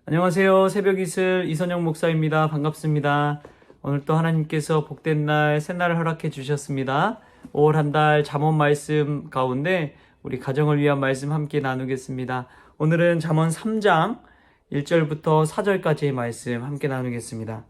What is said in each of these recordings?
안녕하세요. 새벽이슬 이선영 목사입니다. 반갑습니다. 오늘 또 하나님께서 복된 날, 새날을 허락해 주셨습니다. 5월 한 달 잠언 말씀 가운데 우리 가정을 위한 말씀 함께 나누겠습니다. 오늘은 잠언 3장 1절부터 4절까지의 말씀 함께 나누겠습니다.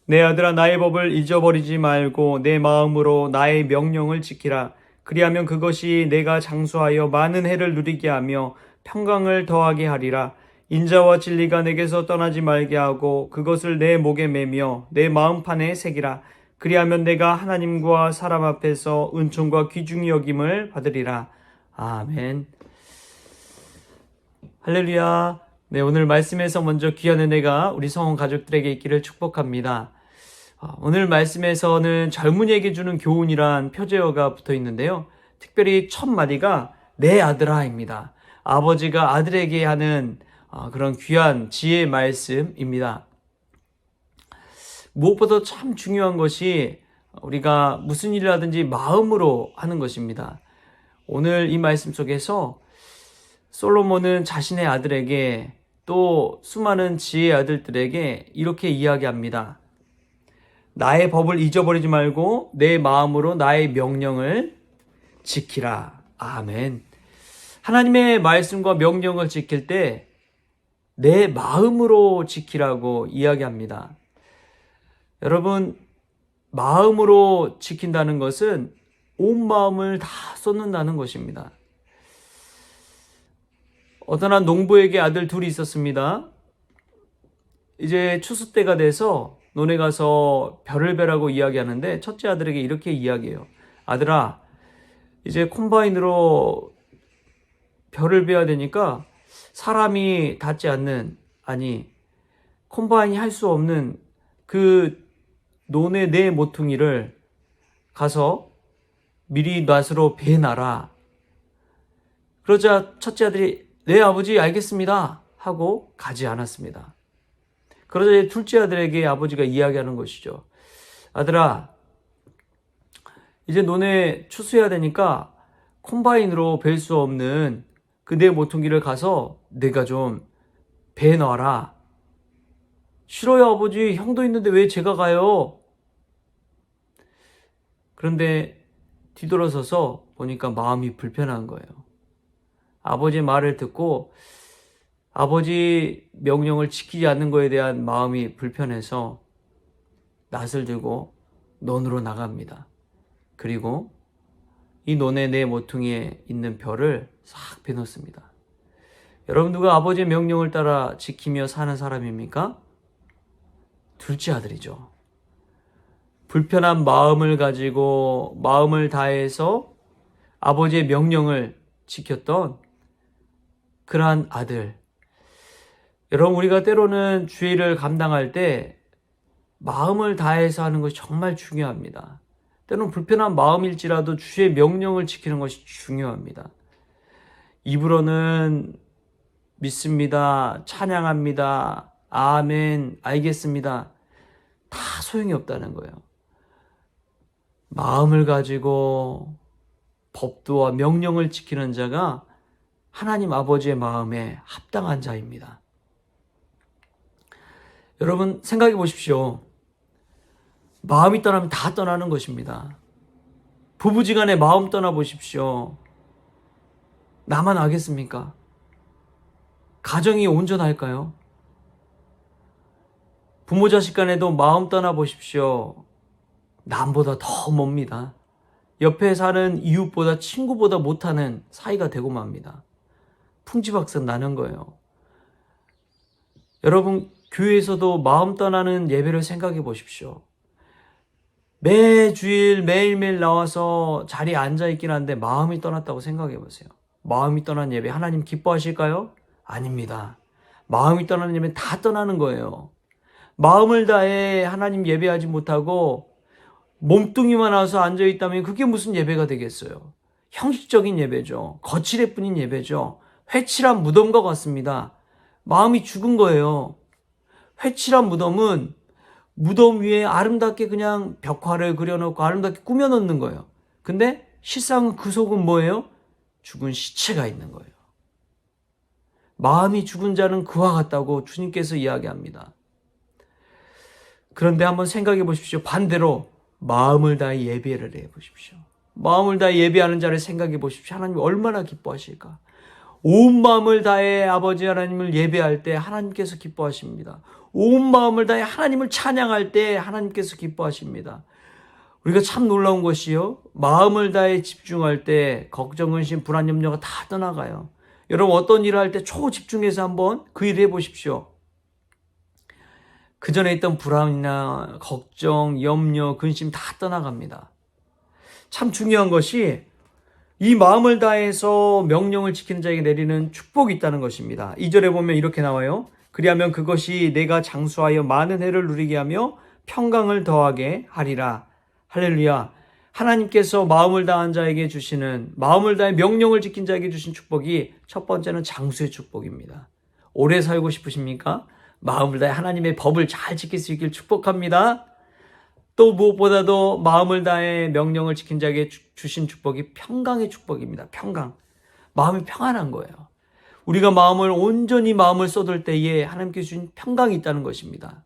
내 아들아, 나의 법을 잊어버리지 말고 내 마음으로 나의 명령을 지키라. 그리하면 그것이 내가 장수하여 많은 해를 누리게 하며 평강을 더하게 하리라. 인자와 진리가 내게서 떠나지 말게 하고 그것을 내 목에 매며 내 마음판에 새기라. 그리하면 내가 하나님과 사람 앞에서 은총과 귀중히 여김을 받으리라. 아멘. 할렐루야. 네, 오늘 말씀에서 먼저 귀한 은혜가 우리 성원 가족들에게 있기를 축복합니다. 오늘 말씀에서는 젊은이에게 주는 교훈이란 표제어가 붙어 있는데요. 특별히 첫 마디가 내 아들아입니다. 아버지가 아들에게 하는 그런 귀한 지혜의 말씀입니다. 무엇보다 참 중요한 것이 우리가 무슨 일을 하든지 마음으로 하는 것입니다. 오늘 이 말씀 속에서 솔로몬은 자신의 아들에게 또 수많은 지혜의 아들들에게 이렇게 이야기합니다. 나의 법을 잊어버리지 말고 내 마음으로 나의 명령을 지키라. 아멘. 하나님의 말씀과 명령을 지킬 때 내 마음으로 지키라고 이야기합니다. 여러분, 마음으로 지킨다는 것은 온 마음을 다 쏟는다는 것입니다. 어떤 한 농부에게 아들 둘이 있었습니다. 이제 추수 때가 돼서 논에 가서 벼를 베라고 이야기하는데 첫째 아들에게 이렇게 이야기해요. 아들아, 이제 콤바인으로 벼를 베야 되니까 사람이 닿지 않는, 콤바인이 할 수 없는 그 논의 네 모퉁이를 가서 미리 낫으로 베놔라. 그러자 첫째 아들이 네 아버지 알겠습니다 하고 가지 않았습니다. 그러자 둘째 아들에게 아버지가 이야기하는 것이죠. 아들아, 이제 논에 추수해야 되니까 콤바인으로 벨 수 없는 그 네 모퉁이를 가서 내가 좀 베놔라. 싫어요 아버지, 형도 있는데 왜 제가 가요? 그런데 뒤돌아서서 보니까 마음이 불편한 거예요. 아버지의 말을 듣고 아버지 명령을 지키지 않는 것에 대한 마음이 불편해서 낫을 들고 논으로 나갑니다. 그리고 이 논의 네 모퉁이에 있는 벼를 싹 베놓습니다. 여러분, 누가 아버지의 명령을 따라 지키며 사는 사람입니까? 둘째 아들이죠. 불편한 마음을 가지고 마음을 다해서 아버지의 명령을 지켰던 그러한 아들. 여러분, 우리가 때로는 주의를 감당할 때 마음을 다해서 하는 것이 정말 중요합니다. 때로는 불편한 마음일지라도 주의 명령을 지키는 것이 중요합니다. 입으로는 믿습니다, 찬양합니다, 아멘, 알겠습니다. 다 소용이 없다는 거예요. 마음을 가지고 법도와 명령을 지키는 자가 하나님 아버지의 마음에 합당한 자입니다. 여러분, 생각해 보십시오. 마음이 떠나면 다 떠나는 것입니다. 부부지간에 마음 떠나보십시오. 나만 알겠습니까? 가정이 온전할까요? 부모 자식 간에도 마음 떠나보십시오. 남보다 더 멉니다. 옆에 사는 이웃보다 친구보다 못하는 사이가 되고 맙니다. 풍지박산 나는 거예요. 여러분, 교회에서도 마음 떠나는 예배를 생각해 보십시오. 매주일 매일매일 나와서 자리에 앉아있긴 한데 마음이 떠났다고 생각해 보세요. 마음이 떠난 예배 하나님 기뻐하실까요? 아닙니다. 마음이 떠나는 예배는 다 떠나는 거예요. 마음을 다해 하나님 예배하지 못하고 몸뚱이만 와서 앉아있다면 그게 무슨 예배가 되겠어요? 형식적인 예배죠. 거칠애 뿐인 예배죠. 회칠한 무덤과 같습니다. 마음이 죽은 거예요. 회칠한 무덤은 무덤 위에 아름답게 그냥 벽화를 그려놓고 아름답게 꾸며놓는 거예요. 근데 실상은 그 속은 뭐예요? 죽은 시체가 있는 거예요. 마음이 죽은 자는 그와 같다고 주님께서 이야기합니다. 그런데 한번 생각해 보십시오. 반대로 마음을 다해 예배를 해 보십시오. 마음을 다해 예배하는 자를 생각해 보십시오. 하나님이 얼마나 기뻐하실까? 온 마음을 다해 아버지 하나님을 예배할 때 하나님께서 기뻐하십니다. 온 마음을 다해 하나님을 찬양할 때 하나님께서 기뻐하십니다. 우리가 참 놀라운 것이요. 마음을 다해 집중할 때 걱정, 근심, 불안, 염려가 다 떠나가요. 여러분 어떤 일을 할 때 초집중해서 한번 그 일을 해보십시오. 그 전에 있던 불안이나 걱정, 염려, 근심 다 떠나갑니다. 참 중요한 것이 이 마음을 다해서 명령을 지키는 자에게 내리는 축복이 있다는 것입니다. 2절에 보면 이렇게 나와요. 그리하면 그것이 내가 장수하여 많은 해를 누리게 하며 평강을 더하게 하리라. 할렐루야. 하나님께서 마음을 다한 자에게 주시는, 마음을 다해 명령을 지킨 자에게 주신 축복이 첫 번째는 장수의 축복입니다. 오래 살고 싶으십니까? 마음을 다해 하나님의 법을 잘 지킬 수 있길 축복합니다. 또 무엇보다도 마음을 다해 명령을 지킨 자에게 주신 축복이 평강의 축복입니다. 평강. 마음이 평안한 거예요. 우리가 온전히 마음을 쏟을 때에 하나님께 주신 평강이 있다는 것입니다.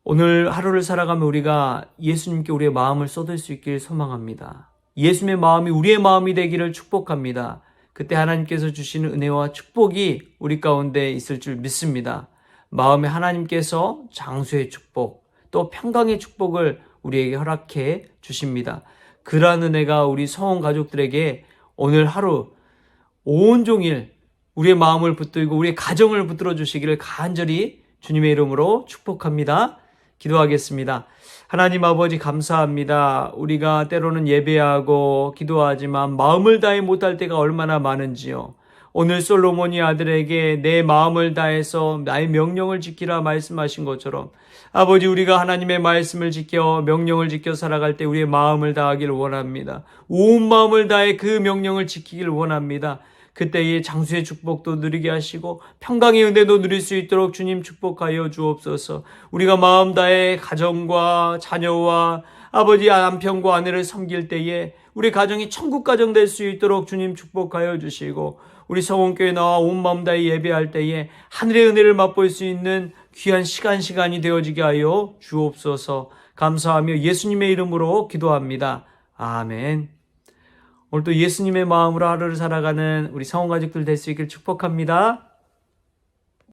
오늘 하루를 살아가며 우리가 예수님께 우리의 마음을 쏟을 수 있길 소망합니다. 예수님의 마음이 우리의 마음이 되기를 축복합니다. 그때 하나님께서 주시는 은혜와 축복이 우리 가운데 있을 줄 믿습니다. 마음에 하나님께서 장수의 축복, 또 평강의 축복을 우리에게 허락해 주십니다. 그러한 은혜가 우리 성원 가족들에게 오늘 하루 온종일 우리의 마음을 붙들고 우리의 가정을 붙들어 주시기를 간절히 주님의 이름으로 축복합니다. 기도하겠습니다. 하나님 아버지 감사합니다. 우리가 때로는 예배하고 기도하지만 마음을 다해 못할 때가 얼마나 많은지요. 오늘 솔로몬이 아들에게 내 마음을 다해서 나의 명령을 지키라 말씀하신 것처럼 아버지 우리가 하나님의 말씀을 지켜 명령을 지켜 살아갈 때 우리의 마음을 다하기를 원합니다. 온 마음을 다해 그 명령을 지키기를 원합니다. 그때의 장수의 축복도 누리게 하시고 평강의 은혜도 누릴 수 있도록 주님 축복하여 주옵소서. 우리가 마음 다해 가정과 자녀와 아버지 남편과 아내를 섬길 때에 우리 가정이 천국 가정 될 수 있도록 주님 축복하여 주시고 우리 성원교회 나와 온 마음 다해 예배할 때에 하늘의 은혜를 맛볼 수 있는 귀한 시간이 되어지게 하여 주옵소서. 감사하며 예수님의 이름으로 기도합니다. 아멘. 오늘도 예수님의 마음으로 하루를 살아가는 우리 성원 가족들 될 수 있길 축복합니다.